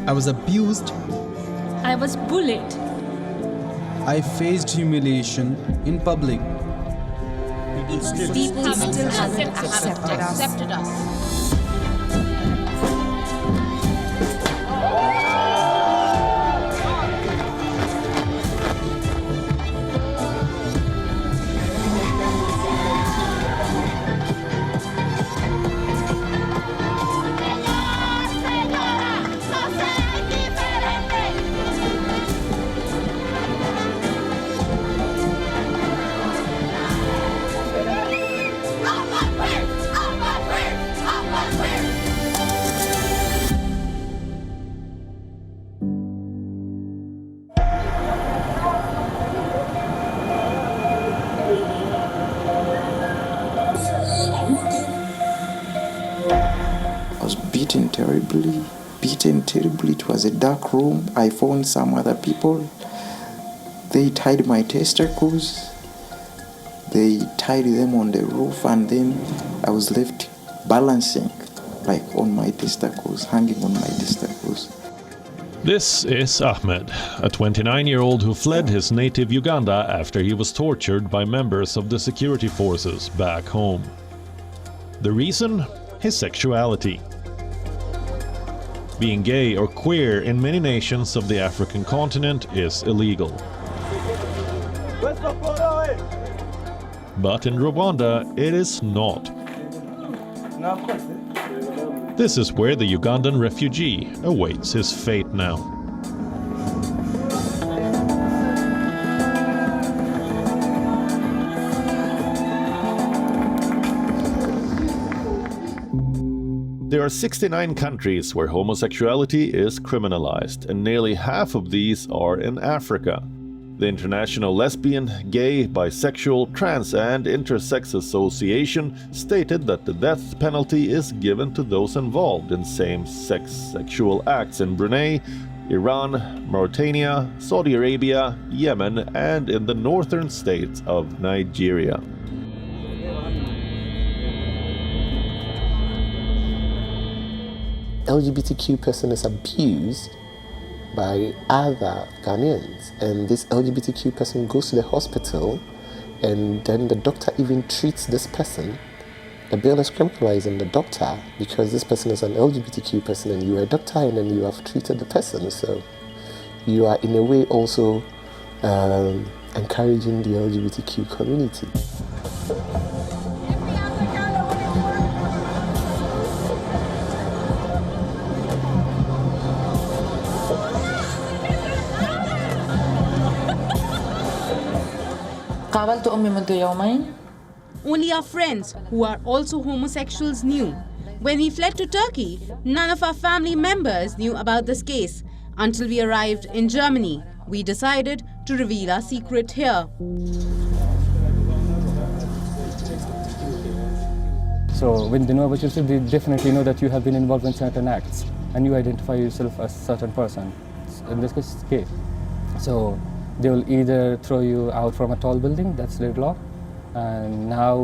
I was abused. I was bullied. I faced humiliation in public. People still haven't accepted us. Beaten terribly. It was a dark room. I found some other people. They tied my testicles. They tied them on the roof, and then I was left balancing, like on my testicles, hanging on my testicles. This is Ahmed, a 29-year-old who fled his native Uganda after he was tortured by members of the security forces back home. The reason? His sexuality. Being gay or queer in many nations of the African continent is illegal. But in Rwanda, it is not. This is where the Ugandan refugee awaits his fate now. There are 69 countries where homosexuality is criminalized, and nearly half of these are in Africa. The International Lesbian, Gay, Bisexual, Trans and Intersex Association stated that the death penalty is given to those involved in same-sex sexual acts in Brunei, Iran, Mauritania, Saudi Arabia, Yemen, and in the northern states of Nigeria. LGBTQ person is abused by other Ghanaians, and this LGBTQ person goes to the hospital, and then the doctor even treats this person. The bill is criminalized in the doctor because this person is an LGBTQ person and you are a doctor and then you have treated the person, so you are in a way also encouraging the LGBTQ community. قابلت أمي منذ يومين. Only our friends, who are also homosexuals, knew. When we fled to Turkey, none of our family members knew about this case. Until we arrived in Germany, we decided to reveal our secret here. So when they know about yourself, they definitely know that you have been involved in certain acts and you identify yourself as a certain person. In this case. So they will either throw you out from a tall building, that's their law. And now,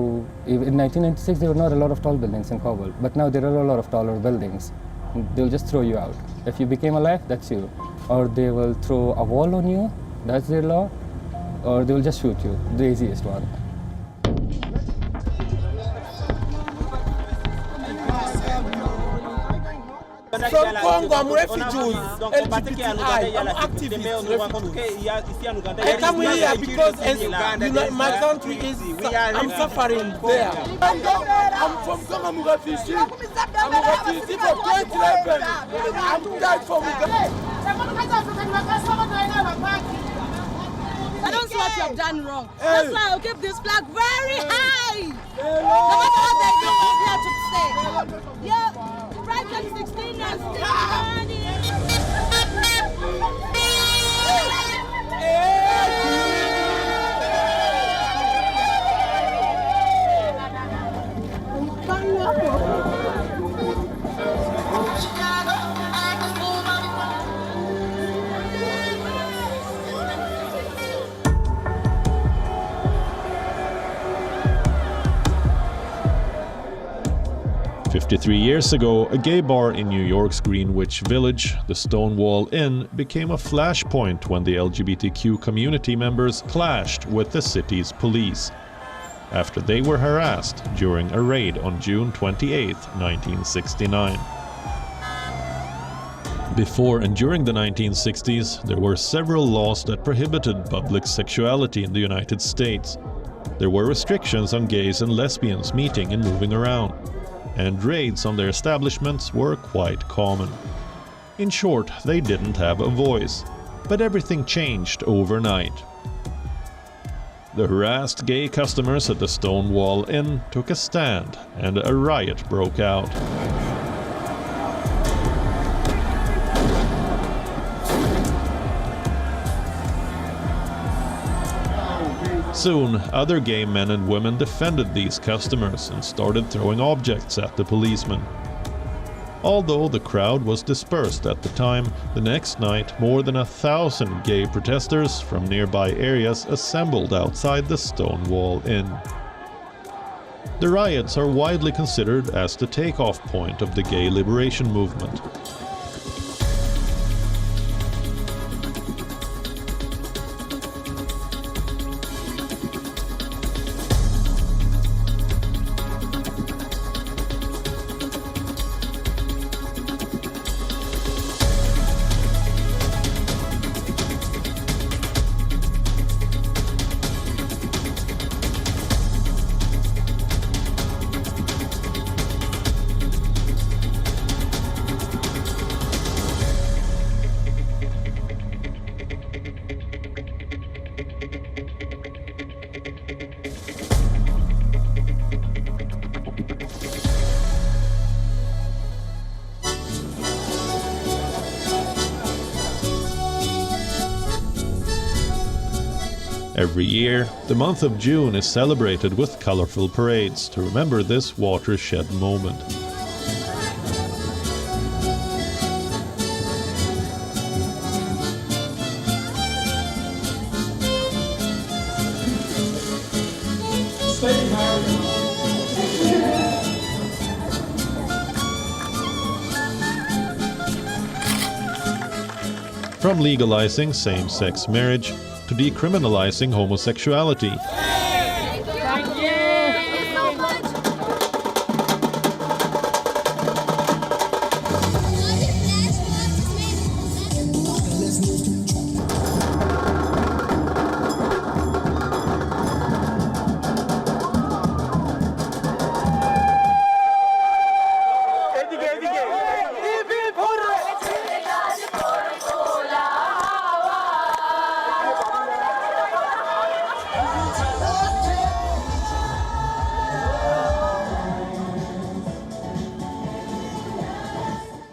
in 1996, there were not a lot of tall buildings in Kabul, but now there are a lot of taller buildings. They'll just throw you out. If you became alive, that's you. Or they will throw a wall on you, that's their law. Or they will just shoot you, the easiest one. From Congo, I'm refugees, LGBTQI, I'm activist. I come here because my country is, I'm suffering there. I'm from Congo, I'm a refugee. I'm a refugee for 2011. I'm died from Uganda. I don't see what you have done wrong. That's why I'll keep this flag very high. No matter what they do, I'm here to stay. Yeah. Right at 16 and still running. 53 years ago, a gay bar in New York's Greenwich Village, the Stonewall Inn, became a flashpoint when the LGBTQ community members clashed with the city's police after they were harassed during a raid on June 28, 1969. Before and during the 1960s, there were several laws that prohibited public sexuality in the United States. There were restrictions on gays and lesbians meeting and moving around, and raids on their establishments were quite common. In short, they didn't have a voice, but everything changed overnight. The harassed gay customers at the Stonewall Inn took a stand, and a riot broke out. Soon, other gay men and women defended these customers and started throwing objects at the policemen. Although the crowd was dispersed at the time, the next night more than 1,000 gay protesters from nearby areas assembled outside the Stonewall Inn. The riots are widely considered as the takeoff point of the gay liberation movement. Every year, the month of June is celebrated with colorful parades to remember this watershed moment. From legalizing same-sex marriage to decriminalizing homosexuality. Thank you so much.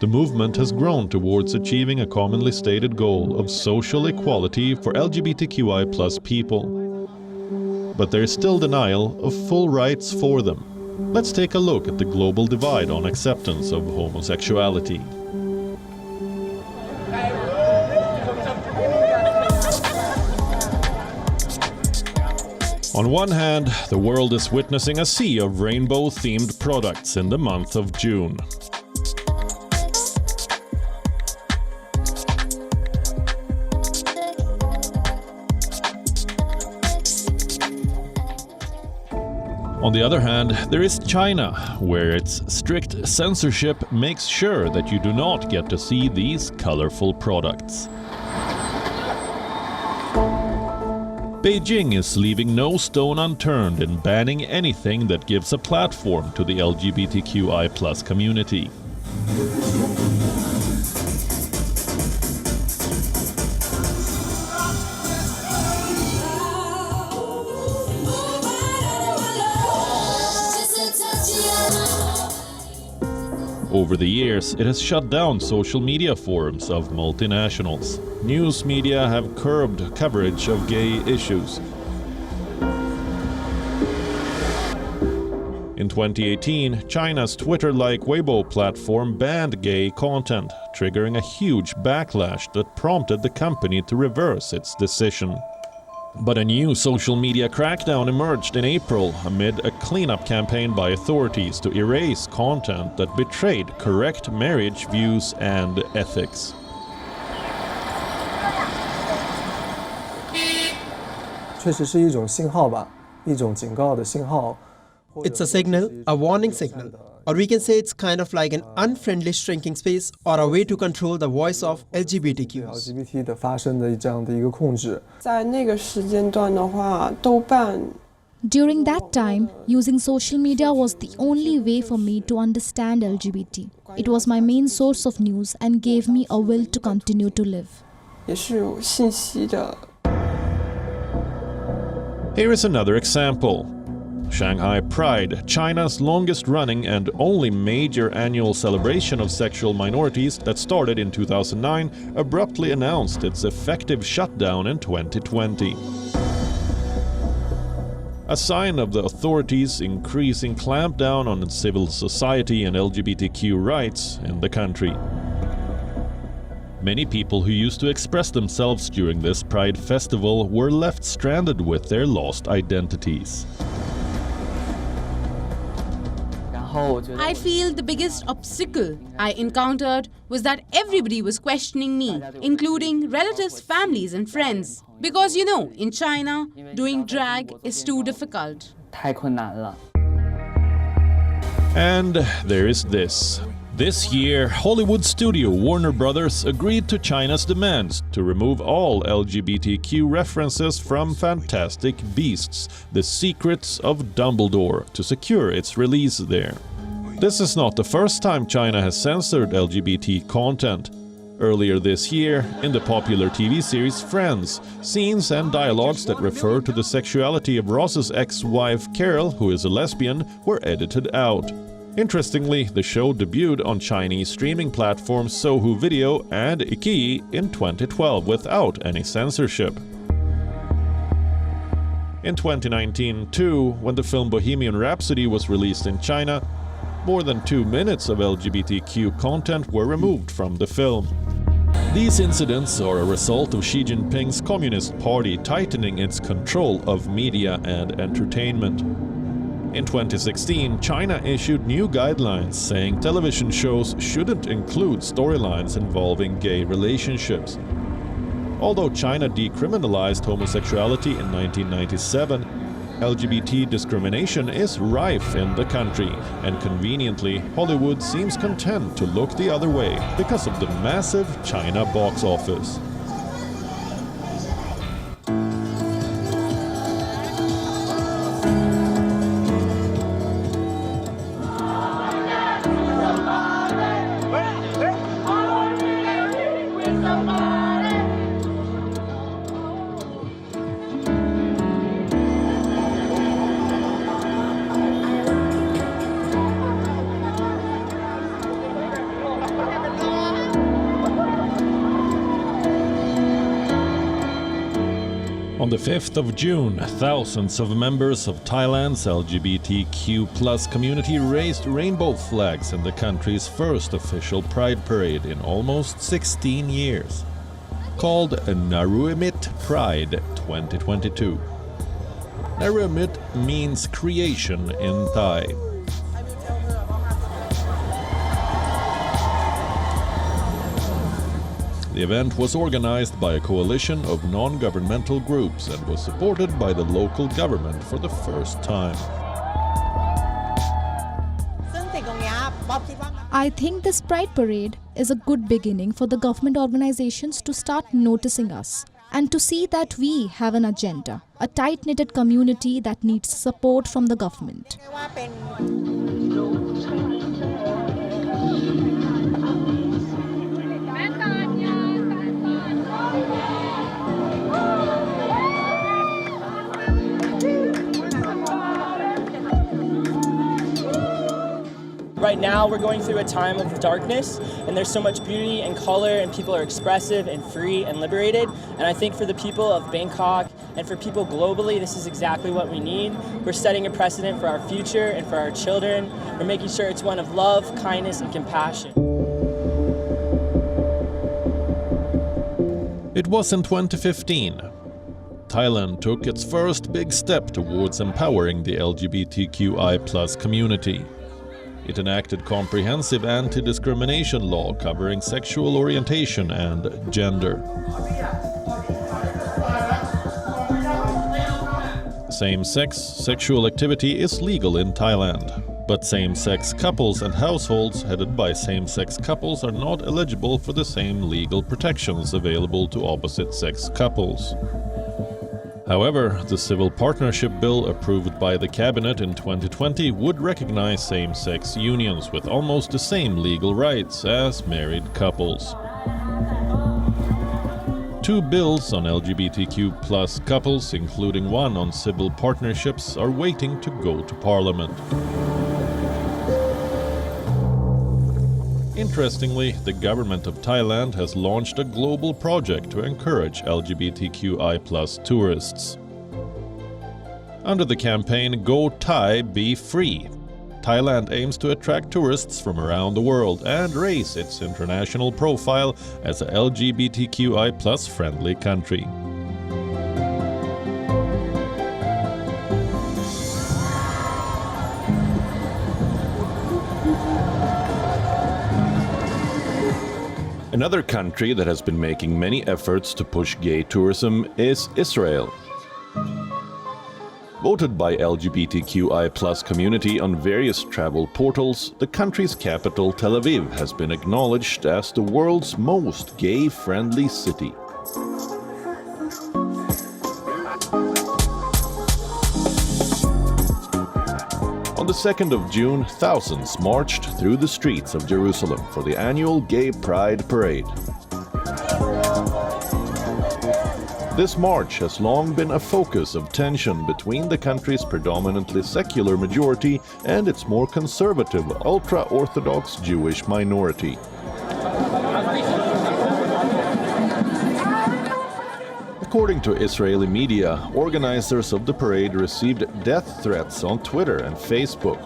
The movement has grown towards achieving a commonly stated goal of social equality for LGBTQI+ people. But there is still denial of full rights for them. Let's take a look at the global divide on acceptance of homosexuality. On one hand, the world is witnessing a sea of rainbow-themed products in the month of June. On the other hand, there is China, where its strict censorship makes sure that you do not get to see these colorful products. Beijing is leaving no stone unturned in banning anything that gives a platform to the LGBTQI+ community. Over the years, it has shut down social media forums of multinationals. News media have curbed coverage of gay issues. In 2018, China's Twitter-like Weibo platform banned gay content, triggering a huge backlash that prompted the company to reverse its decision. But a new social media crackdown emerged in April amid a cleanup campaign by authorities to erase content that betrayed correct marriage views and ethics. It's a signal, a warning signal, or we can say it's kind of like an unfriendly shrinking space or a way to control the voice of LGBTQs. During that time, using social media was the only way for me to understand LGBT. It was my main source of news and gave me a will to continue to live. Here is another example. Shanghai Pride, China's longest-running and only major annual celebration of sexual minorities that started in 2009, abruptly announced its effective shutdown in 2020. A sign of the authorities' increasing clampdown on civil society and LGBTQ rights in the country. Many people who used to express themselves during this Pride festival were left stranded with their lost identities. I feel the biggest obstacle I encountered was that everybody was questioning me, including relatives, families and friends. Because you know, in China, doing drag is too difficult. And there is this. This year, Hollywood studio Warner Brothers agreed to China's demands to remove all LGBTQ references from Fantastic Beasts: The Secrets of Dumbledore to secure its release there. This is not the first time China has censored LGBT content. Earlier this year, in the popular TV series Friends, scenes and dialogues that refer to the sexuality of Ross's ex-wife Carol, who is a lesbian, were edited out. Interestingly, the show debuted on Chinese streaming platforms Sohu Video and Iqiyyi in 2012 without any censorship. In 2019, too, when the film Bohemian Rhapsody was released in China, more than 2 minutes of LGBTQ content were removed from the film. These incidents are a result of Xi Jinping's Communist Party tightening its control of media and entertainment. In 2016, China issued new guidelines saying television shows shouldn't include storylines involving gay relationships. Although China decriminalized homosexuality in 1997, LGBT discrimination is rife in the country, and conveniently, Hollywood seems content to look the other way because of the massive China box office. On the 5th of June, thousands of members of Thailand's LGBTQ+ community raised rainbow flags in the country's first official Pride parade in almost 16 years, called Naruimit Pride 2022. Naruimit means creation in Thai. The event was organized by a coalition of non-governmental groups and was supported by the local government for the first time. I think this Pride Parade is a good beginning for the government organizations to start noticing us and to see that we have an agenda, a tight-knitted community that needs support from the government. Right now we're going through a time of darkness, and there's so much beauty and color, and people are expressive and free and liberated. And I think for the people of Bangkok and for people globally, this is exactly what we need. We're setting a precedent for our future and for our children. We're making sure it's one of love, kindness, and compassion. It was in 2015. Thailand took its first big step towards empowering the LGBTQI+ community. It enacted comprehensive anti-discrimination law covering sexual orientation and gender. Same-sex sexual activity is legal in Thailand, but same-sex couples and households headed by same-sex couples are not eligible for the same legal protections available to opposite-sex couples. However, the Civil Partnership Bill approved by the Cabinet in 2020 would recognize same-sex unions with almost the same legal rights as married couples. 2 bills on LGBTQ+ couples, including one on civil partnerships, are waiting to go to Parliament. Interestingly, the government of Thailand has launched a global project to encourage LGBTQI+ tourists. Under the campaign Go Thai, Be Free, Thailand aims to attract tourists from around the world and raise its international profile as a LGBTQI+ friendly country. Another country that has been making many efforts to push gay tourism is Israel. Voted by LGBTQI+ community on various travel portals, the country's capital, Tel Aviv, has been acknowledged as the world's most gay-friendly city. On the 2nd of June, thousands marched through the streets of Jerusalem for the annual Gay Pride Parade. This march has long been a focus of tension between the country's predominantly secular majority and its more conservative, ultra-Orthodox Jewish minority. According to Israeli media, organizers of the parade received death threats on Twitter and Facebook.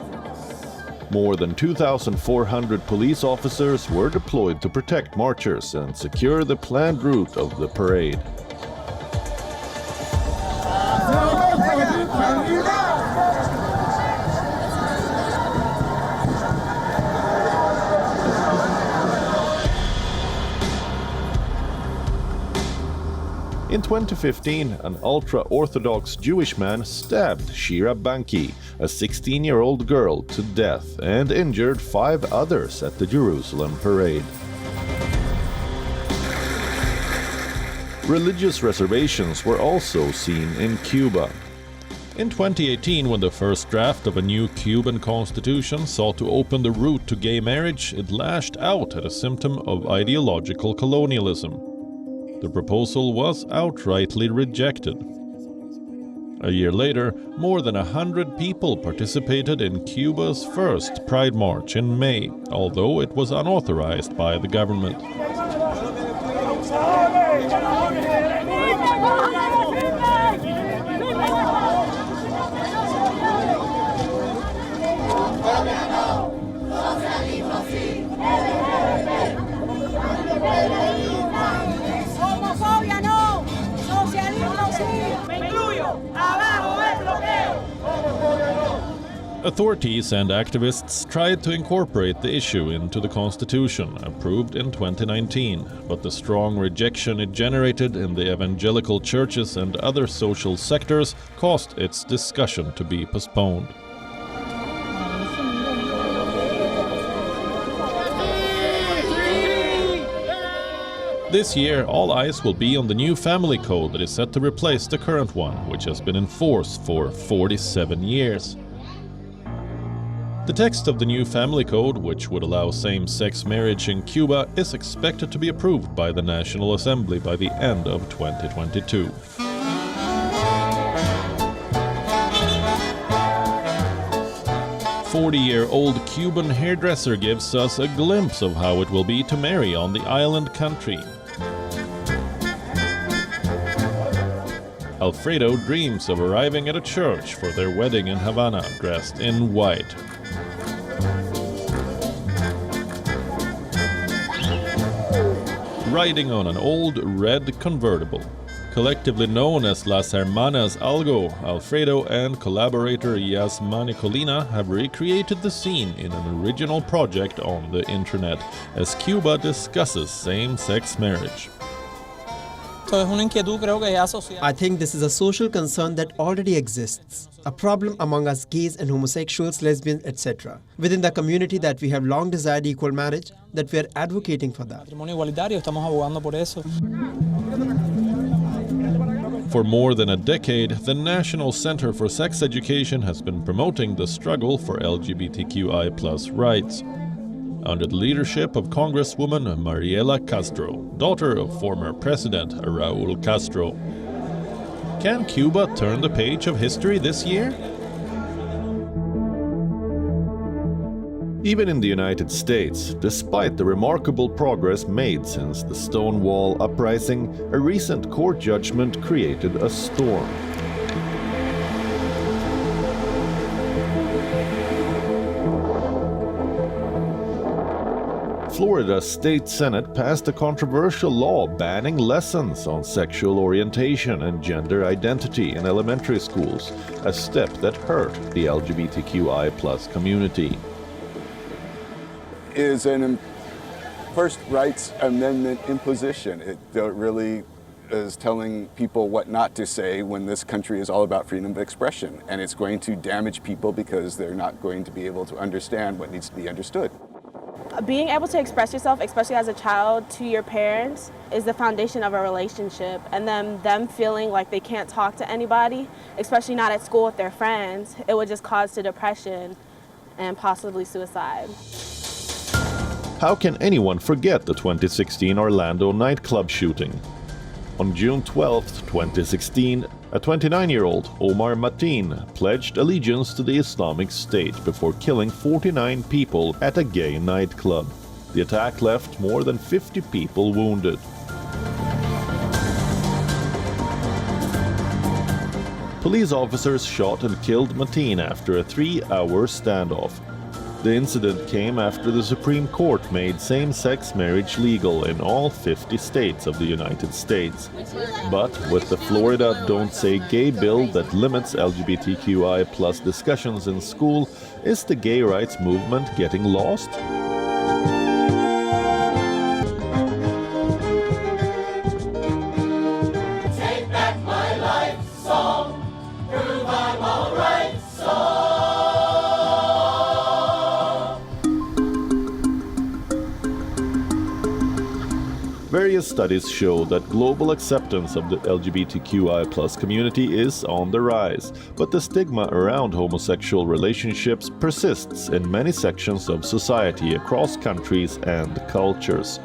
More than 2,400 police officers were deployed to protect marchers and secure the planned route of the parade. In 2015, an ultra-Orthodox Jewish man stabbed Shira Banki, a 16-year-old girl, to death and injured 5 others at the Jerusalem parade. Religious reservations were also seen in Cuba. In 2018, when the first draft of a new Cuban constitution sought to open the route to gay marriage, it lashed out at a symptom of ideological colonialism. The proposal was outrightly rejected. A year later, more than 100 people participated in Cuba's first Pride March in May, although it was unauthorized by the government. Authorities and activists tried to incorporate the issue into the constitution, approved in 2019, but the strong rejection it generated in the evangelical churches and other social sectors caused its discussion to be postponed. This year, all eyes will be on the new family code that is set to replace the current one, which has been in force for 47 years. The text of the new family code, which would allow same-sex marriage in Cuba, is expected to be approved by the National Assembly by the end of 2022. A 40-year-old Cuban hairdresser gives us a glimpse of how it will be to marry on the island country. Alfredo dreams of arriving at a church for their wedding in Havana dressed in white. Riding on an old red convertible. Collectively known as Las Hermanas Algo, Alfredo and collaborator Yasmani Colina have recreated the scene in an original project on the internet as Cuba discusses same-sex marriage. I think this is a social concern that already exists, a problem among us gays and homosexuals, lesbians, etc. Within the community that we have long desired equal marriage, that we are advocating for that. For more than a decade, the National Center for Sex Education has been promoting the struggle for LGBTQI+ rights. Under the leadership of Congresswoman Mariela Castro, daughter of former President Raúl Castro. Can Cuba turn the page of history this year? Even in the United States, despite the remarkable progress made since the Stonewall Uprising, a recent court judgment created a storm. Florida's state senate passed a controversial law banning lessons on sexual orientation and gender identity in elementary schools, a step that hurt the LGBTQI+ community. Is an First Rights Amendment imposition. It really is telling people what not to say when this country is all about freedom of expression, and it's going to damage people because they're not going to be able to understand what needs to be understood. Being able to express yourself, especially as a child, to your parents is the foundation of a relationship, and then them feeling like they can't talk to anybody, especially not at school with their friends, it would just cause to depression and possibly suicide. How can anyone forget the 2016 Orlando nightclub shooting? On June 12, 2016, a 29-year-old Omar Mateen pledged allegiance to the Islamic State before killing 49 people at a gay nightclub. The attack left more than 50 people wounded. Police officers shot and killed Mateen after a 3-hour standoff. The incident came after the Supreme Court made same-sex marriage legal in all 50 states of the United States. But with the Florida Don't Say Gay bill that limits LGBTQI+ discussions in school, is the gay rights movement getting lost? Take back my life song, prove I'm all right song. Various studies show that global acceptance of the LGBTQI+ community is on the rise, but the stigma around homosexual relationships persists in many sections of society across countries and cultures.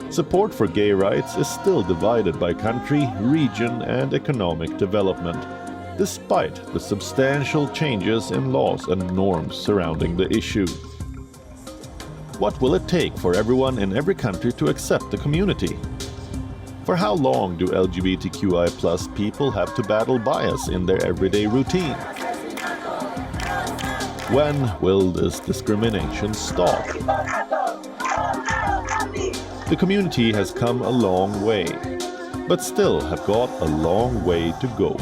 Support for gay rights is still divided by country, region, and economic development, despite the substantial changes in laws and norms surrounding the issue. What will it take for everyone in every country to accept the community? For how long do LGBTQI+ people have to battle bias in their everyday routine? When will this discrimination stop? The community has come a long way, but still have got a long way to go.